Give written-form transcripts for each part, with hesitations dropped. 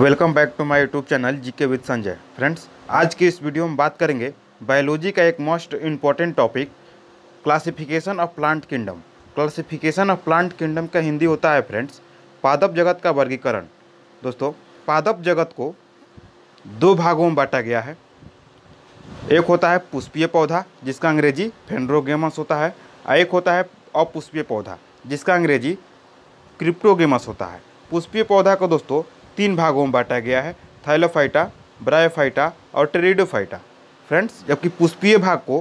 Welcome back to my YouTube channel GK with Sanjay. Friends, आज की इस वीडियो में बात करेंगे बायोलॉजी का एक most important topic classification of plant kingdom. Classification of plant kingdom का हिंदी होता है फ्रेंड्स पादप जगत का वर्गीकरण। दोस्तों, पादप जगत को दो भागों में बांटा गया है। एक होता है पुष्पीय पौधा जिसका अंग्रेजी फेंड्रोगेमस होता है, और एक होता है अपुष्पीय पौधा जिसका अंग्रेजी क्रिप्टोगेमस होता है। पुष्पीय पौधा को दोस्तों तीन भागों में बांटा गया है, थाइलोफाइटा, ब्रायोफाइटा और टेरिडोफाइटा। फ्रेंड्स, जबकि पुष्पीय भाग को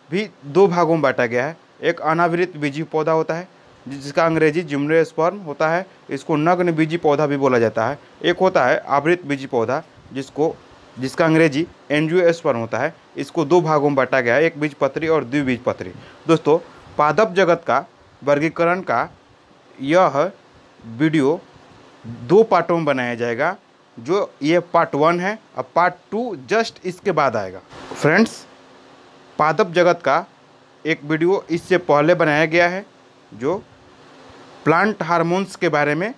भी दो भागों में बांटा गया है। एक अनावृत बीजी पौधा होता है जिसका अंग्रेजी जिम्नोस्पर्म होता है, इसको नग्न बीजी पौधा भी बोला जाता है। एक होता है आवृत बीजी पौधा जिसका अंग्रेजी एंजियोस्पर्म होता है, इसको दो भागों में बांटा गया है, एक बीजपत्री और द्विबीजपत्री। दोस्तों, पादप जगत का वर्गीकरण का यह वीडियो दो पार्टों में बनाया जाएगा, जो ये पार्ट 1 है और पार्ट 2 जस्ट इसके बाद आएगा। फ्रेंड्स, पादप जगत का एक वीडियो इससे पहले बनाया गया है जो प्लांट हार्मोन्स के बारे में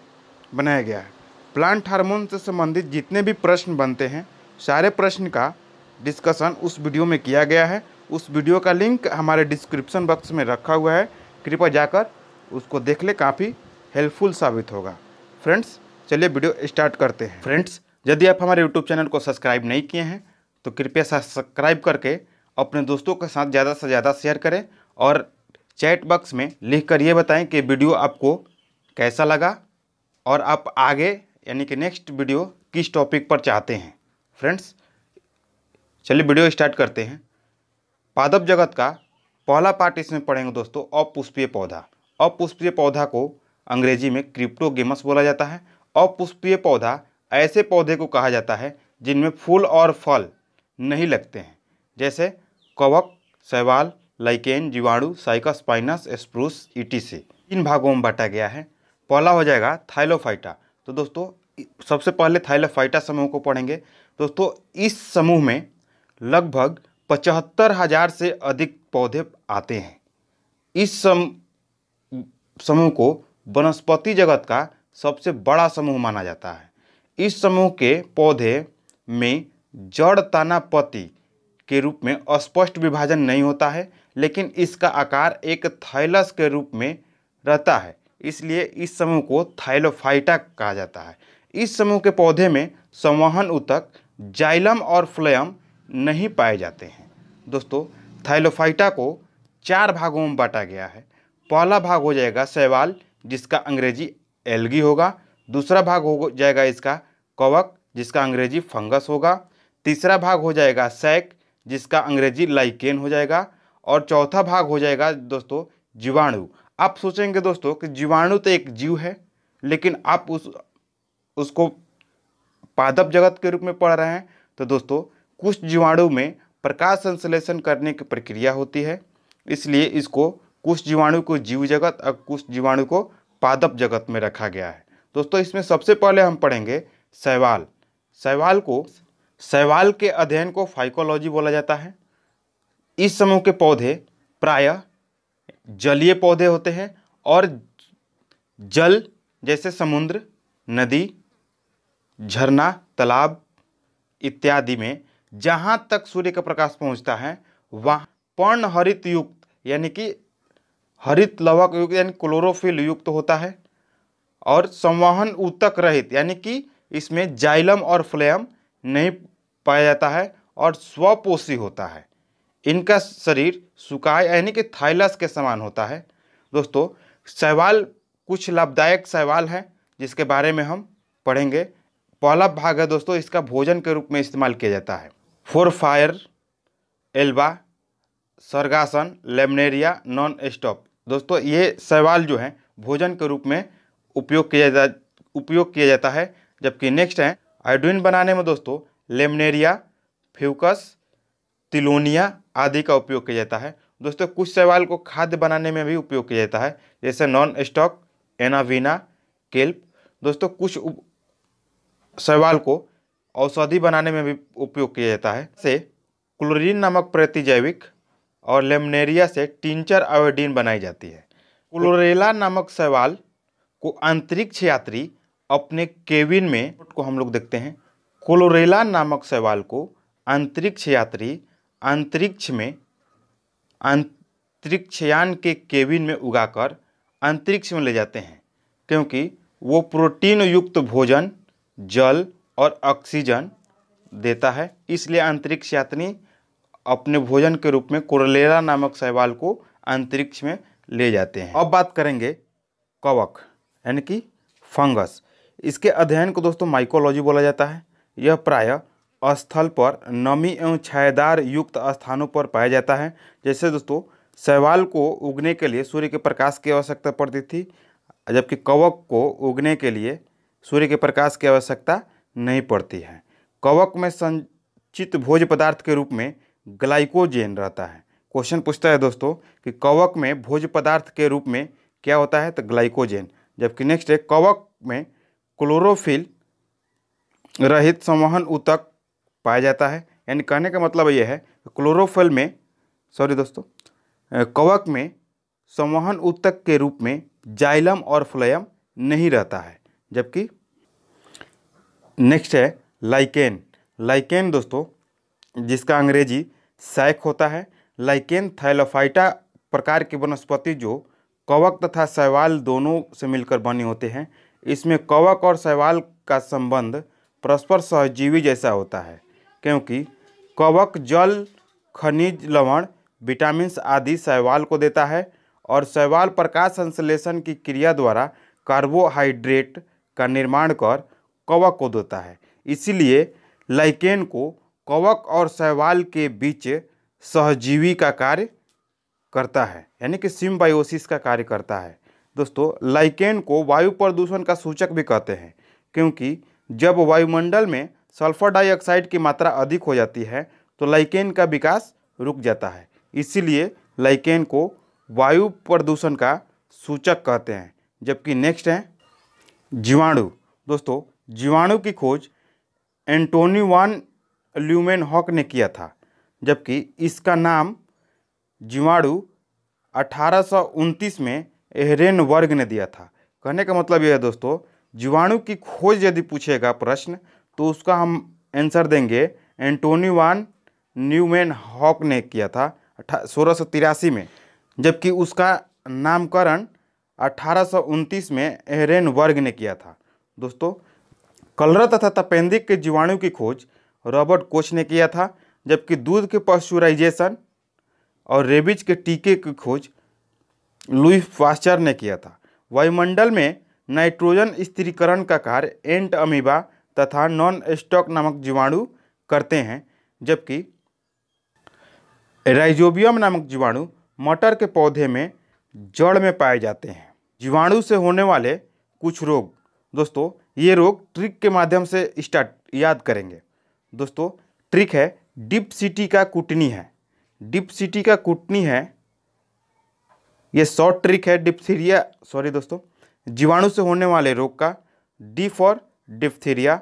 बनाया गया है। प्लांट हार्मोन से संबंधित जितने भी प्रश्न बनते हैं सारे प्रश्न का डिस्कशन उस वीडियो में किया गया है। उस वीडियो का लिंक हमारे डिस्क्रिप्शन बॉक्स में रखा हुआ है, कृपया जाकर उसको देख ले, काफ़ी हेल्पफुल साबित होगा। फ्रेंड्स, चलिए वीडियो स्टार्ट करते हैं। फ्रेंड्स, यदि आप हमारे यूट्यूब चैनल को सब्सक्राइब नहीं किए हैं तो कृपया सब्सक्राइब करके अपने दोस्तों के साथ ज़्यादा से ज़्यादा शेयर करें और चैट बॉक्स में लिखकर ये बताएं कि वीडियो आपको कैसा लगा और आप आगे यानी कि नेक्स्ट वीडियो किस टॉपिक पर चाहते हैं। फ्रेंड्स, चलिए वीडियो स्टार्ट करते हैं। पादप जगत का पहला पार्ट इसमें पढ़ेंगे दोस्तों अपुष्पीय पौधा। अपुष्पीय पौधा को अंग्रेजी में क्रिप्टोगेमस बोला जाता है। अपुष्पीय पौधा ऐसे पौधे को कहा जाता है जिनमें फूल और फल नहीं लगते हैं, जैसे कवक, शैवाल, लाइकेन, जीवाणु, साइकस, पाइनस, स्प्रूस, ईटीसी। तीन भागों में बांटा गया है। पहला हो जाएगा थाइलोफाइटा। तो दोस्तों, सबसे पहले थाइलोफाइटा समूह को पढ़ेंगे। दोस्तों, इस समूह में लगभग 75,000 से अधिक पौधे आते हैं। इस समूह को वनस्पति जगत का सबसे बड़ा समूह माना जाता है। इस समूह के पौधे में जड़ तना पत्ती के रूप में स्पष्ट विभाजन नहीं होता है, लेकिन इसका आकार एक थाइलस के रूप में रहता है, इसलिए इस समूह को थाइलोफाइटा कहा जाता है। इस समूह के पौधे में संवहन ऊतक, जाइलम और फ्लोएम नहीं पाए जाते हैं। दोस्तों, थाइलोफाइटा को चार भागों में बांटा गया है। पहला भाग हो जाएगा शैवाल जिसका अंग्रेजी एल्गी होगा। दूसरा भाग हो जाएगा इसका कवक जिसका अंग्रेजी फंगस होगा। तीसरा भाग हो जाएगा सैक जिसका अंग्रेजी लाइकेन हो जाएगा। और चौथा भाग हो जाएगा दोस्तों जीवाणु। आप सोचेंगे दोस्तों कि जीवाणु तो एक जीव है, लेकिन आप उसको पादप जगत के रूप में पढ़ रहे हैं। तो दोस्तों, कुछ जीवाणु में प्रकाश संश्लेषण करने की प्रक्रिया होती है, इसलिए इसको कुछ जीवाणु को जीव जगत और कुछ जीवाणु को पादप जगत में रखा गया है। दोस्तों, इसमें सबसे पहले हम पढ़ेंगे शैवाल। शैवाल के अध्ययन को फाइकोलॉजी बोला जाता है। इस समूह के पौधे प्रायः जलीय पौधे होते हैं और जल जैसे समुद्र, नदी, झरना, तालाब इत्यादि में जहाँ तक सूर्य का प्रकाश पहुँचता है वहाँ पर्णहरित युक्त यानी कि हरित लवक युक्त यानी क्लोरोफिल युक्त होता है और संवहन ऊतक रहित यानी कि इसमें जाइलम और फ्लोएम नहीं पाया जाता है और स्वपोषी होता है। इनका शरीर सुकाय यानी कि थाइलस के समान होता है। दोस्तों, शैवाल कुछ लाभदायक शैवाल है जिसके बारे में हम पढ़ेंगे। पहला भाग है दोस्तों, इसका भोजन के रूप में इस्तेमाल किया जाता है। फोरफायर, एल्बा, सर्गासन, लेमनेरिया, नॉन स्टॉप। दोस्तों, ये शैवाल जो है भोजन के रूप में उपयोग किया जाता है। जबकि नेक्स्ट है आयोडीन बनाने में दोस्तों लेमनेरिया, फ्यूकस, तिलोनिया आदि का उपयोग किया जाता है। दोस्तों, कुछ शैवाल को खाद्य बनाने में भी उपयोग किया जाता है, जैसे नॉन स्टॉक, एनावीना, केल्प। दोस्तों, कुछ शैवाल को औषधि बनाने में भी उपयोग किया जाता है, से क्लोरीन नामक प्रतिजैविक और लेमनेरिया से टिंचर आयोडीन बनाई जाती है। क्लोरेला नामक शैवाल को अंतरिक्ष यात्री अपने केबिन में को हम लोग देखते हैं, क्लोरेला नामक शैवाल को अंतरिक्ष यात्री अंतरिक्षयान के केबिन में उगाकर अंतरिक्ष में ले जाते हैं, क्योंकि वो प्रोटीन युक्त भोजन, जल और ऑक्सीजन देता है। इसलिए अंतरिक्ष यात्री अपने भोजन के रूप में क्लोरेला नामक शैवाल को अंतरिक्ष में ले जाते हैं। अब बात करेंगे कवक यानी कि फंगस। इसके अध्ययन को दोस्तों माइकोलॉजी बोला जाता है। यह प्रायः स्थल पर नमी एवं छायादार युक्त स्थानों पर पाया जाता है। जैसे दोस्तों शैवाल को उगने के लिए सूर्य के प्रकाश की आवश्यकता पड़ती थी, जबकि कवक को उगने के लिए सूर्य के प्रकाश की आवश्यकता नहीं पड़ती है। कवक में संचित भोज्य पदार्थ के रूप में ग्लाइकोजेन रहता है। क्वेश्चन पूछता है दोस्तों कि कवक में भोज्य पदार्थ के रूप में क्या होता है, तो ग्लाइकोजेन। जबकि नेक्स्ट है कवक में क्लोरोफिल रहित संवहन ऊतक पाया जाता है। यानी कहने का मतलब यह है क्लोरोफिल में कवक में संवहन ऊतक के रूप में जाइलम और फ्लोएम नहीं रहता है। जबकि नेक्स्ट है लाइकेन। लाइकेन दोस्तों जिसका अंग्रेजी सैक होता है। लाइकेन थैलोफाइटा प्रकार की वनस्पति जो कवक तथा शैवाल दोनों से मिलकर बने होते हैं। इसमें कवक और शैवाल का संबंध परस्पर सहजीवी जैसा होता है, क्योंकि कवक जल, खनिज लवण, विटामिन आदि शैवाल को देता है और शैवाल प्रकाश संश्लेषण की क्रिया द्वारा कार्बोहाइड्रेट का निर्माण कर कवक को देता है। इसीलिए लाइकेन को कवक और शैवाल के बीच सहजीवी का कार्य करता है, यानी कि सिम्बायोसिस का कार्य करता है। दोस्तों लाइकेन को वायु प्रदूषण का सूचक भी कहते हैं, क्योंकि जब वायुमंडल में सल्फर डाइऑक्साइड की मात्रा अधिक हो जाती है तो लाइकेन का विकास रुक जाता है। इसीलिए लाइकेन को वायु प्रदूषण का सूचक कहते हैं। जबकि नेक्स्ट है जीवाणु। दोस्तों जीवाणु की खोज एंटोनी वान ल्यूमेनहॉक ने किया था, जबकि इसका नाम जीवाणु 1829 में एहरेनबर्ग ने दिया था। कहने का मतलब यह है दोस्तों जीवाणु की खोज यदि पूछेगा प्रश्न तो उसका हम आंसर देंगे एंटोनी वान ल्यूमेनहॉक ने किया था 1683 में, जबकि उसका नामकरण 1829 में एहरेनबर्ग ने किया था। दोस्तों कलरा तथा तपेंदिक के जीवाणु की खोज रॉबर्ट कोच ने किया था, जबकि दूध के पास्चुराइजेशन और रेबीज के टीके की खोज लुई पास्चर ने किया था। वायुमंडल में नाइट्रोजन स्थिरीकरण का कार्य एंट अमीबा तथा नॉन स्टॉक नामक जीवाणु करते हैं, जबकि राइजोबियम नामक जीवाणु मटर के पौधे में जड़ में पाए जाते हैं। जीवाणु से होने वाले कुछ रोग। दोस्तों ये रोग ट्रिक के माध्यम से याद करेंगे। दोस्तों ट्रिक है डिप्सिटी का कुटनी है। डिप्सिटी का कुटनी है, ये शॉर्ट ट्रिक है। डिप्थीरिया दोस्तों जीवाणु से होने वाले रोग का डी फॉर डिप्थीरिया,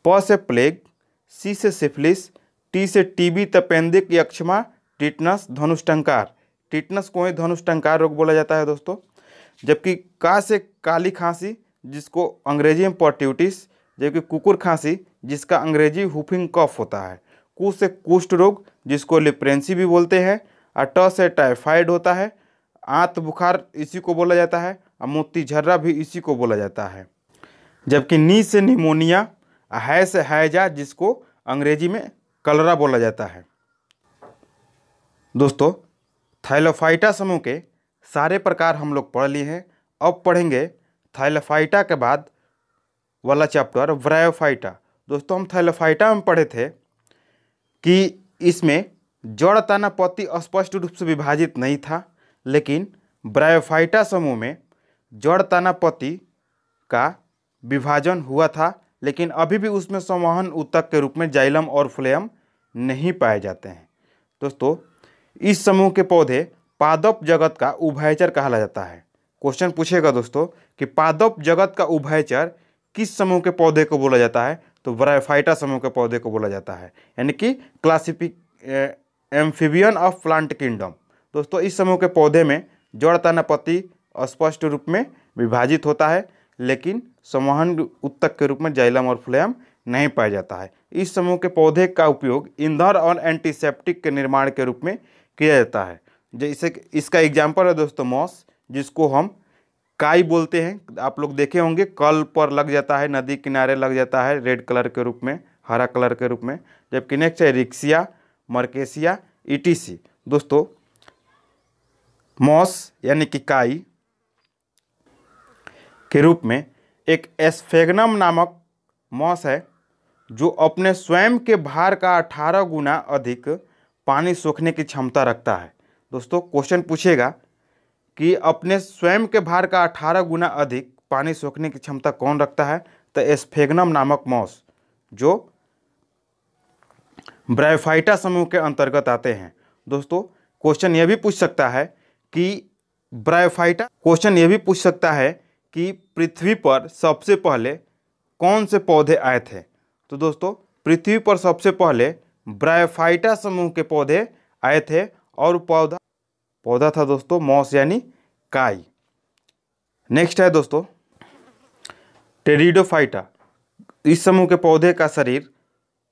प से प्लेग, सी से सिफिलिस, टी से टीबी, तपेंदिक, यक्ष्मा, टिटनस, धनुष्टंकार। टिटनस को ही धनुष्टंकार रोग बोला जाता है दोस्तों। जबकि का से काली खांसी जिसको अंग्रेजी में पर्ट्यूटिस, जबकि कुकुर खांसी जिसका अंग्रेजी हुफिंग कफ होता है। कु से कुष्ठ रोग जिसको लिप्रेंसी भी बोलते हैं। और ट से टाइफाइड होता है। आंत बुखार इसी को बोला जाता है और मोती झर्रा भी इसी को बोला जाता है। जबकि नी से निमोनिया, है से हैजा जिसको अंग्रेजी में कलरा बोला जाता है। दोस्तों थाइलोफाइटा समूह के सारे प्रकार हम लोग पढ़ लिए हैं। अब पढ़ेंगे थाइलोफाइटा के बाद वाला चैप्टर ब्रायोफाइटा। दोस्तों हम थाइलोफाइटा में पढ़े थे कि इसमें जड़ तना पत्ती स्पष्ट रूप से विभाजित नहीं था, लेकिन ब्रायोफाइटा समूह में जड़ तना पत्ती का विभाजन हुआ था, लेकिन अभी भी उसमें संवहन ऊतक के रूप में जाइलम और फ्लोएम नहीं पाए जाते हैं। दोस्तों इस समूह के पौधे पादप जगत का उभयचर कहा जाता है। क्वेश्चन पूछेगा दोस्तों कि पादप जगत का उभयचर किस समूह के पौधे को बोला जाता है, तो ब्रायोफाइटा समूह के पौधे को बोला जाता है, यानी कि एम्फीबियन ऑफ प्लांट किंगडम। दोस्तों इस समूह के पौधे में जड़ तना पत्ती स्पष्ट रूप में विभाजित होता है, लेकिन संवहन उत्तक के रूप में जाइलम और फ्लोएम नहीं पाया जाता है। इस समूह के पौधे का उपयोग ईंधन और एंटीसेप्टिक के निर्माण के रूप में किया जाता है। जैसे इसका एग्जाम्पल है दोस्तों मॉस, जिसको हम काई बोलते हैं। आप लोग देखे होंगे कल पर लग जाता है, नदी किनारे लग जाता है रेड कलर के रूप में, हरा कलर के रूप में। जबकि नेक्स्ट है रिक्सिया, मर्केसिया, ईटीसी। दोस्तों मॉस यानी कि काई के रूप में एक एस्फेगनम नामक मॉस है जो अपने स्वयं के भार का 18 गुना अधिक पानी सोखने की क्षमता रखता है। दोस्तों क्वेश्चन पूछेगा कि अपने स्वयं के भार का 18 गुना अधिक पानी सोखने की क्षमता कौन रखता है, तो एस्फेगनम नामक मॉस जो ब्रायोफाइटा समूह के अंतर्गत आते हैं। दोस्तों क्वेश्चन यह भी पूछ सकता है कि पृथ्वी पर सबसे पहले कौन से पौधे आए थे। तो दोस्तों पृथ्वी पर सबसे पहले ब्रायोफाइटा समूह के पौधे आए थे और पौधा था दोस्तों मॉस यानी काई। नेक्स्ट है दोस्तों टेरिडोफाइटा। इस समूह के पौधे का शरीर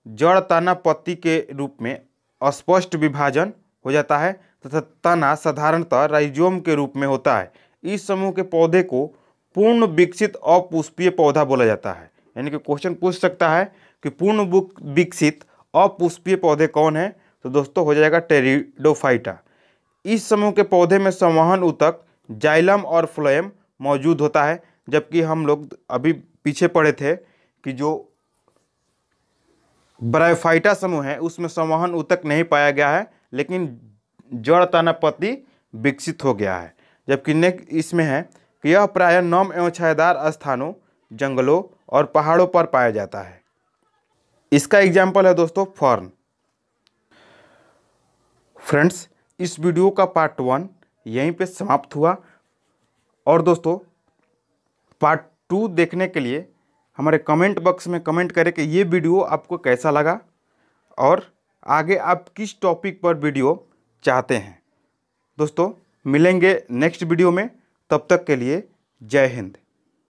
जड़ तना पत्ती के रूप में अस्पष्ट विभाजन हो जाता है तथा तना साधारणतः राइजोम के रूप में होता है। इस समूह के पौधे को पूर्ण विकसित अपुष्पीय पौधा बोला जाता है। यानी कि क्वेश्चन पूछ सकता है कि पूर्ण विकसित अपुष्पीय पौधे कौन है, तो दोस्तों हो जाएगा टेरिडोफाइटा। इस समूह के पौधे में संवहन ऊतक जाइलम और फ्लोएम मौजूद होता है। जबकि हम लोग अभी पीछे पढ़े थे कि जो ब्रायोफाइटा समूह है उसमें संवहन ऊतक नहीं पाया गया है, लेकिन जड़ तना पत्ती विकसित हो गया है। जबकि नेक्स्ट इसमें है कि यह प्रायः नम एवं छायादार स्थानों, जंगलों और पहाड़ों पर पाया जाता है। इसका एग्जाम्पल है दोस्तों फर्न। फ्रेंड्स इस वीडियो का पार्ट 1 यहीं पे समाप्त हुआ और दोस्तों पार्ट 2 देखने के लिए हमारे कमेंट बॉक्स में कमेंट करें कि ये वीडियो आपको कैसा लगा और आगे आप किस टॉपिक पर वीडियो चाहते हैं। दोस्तों मिलेंगे नेक्स्ट वीडियो में, तब तक के लिए जय हिंद।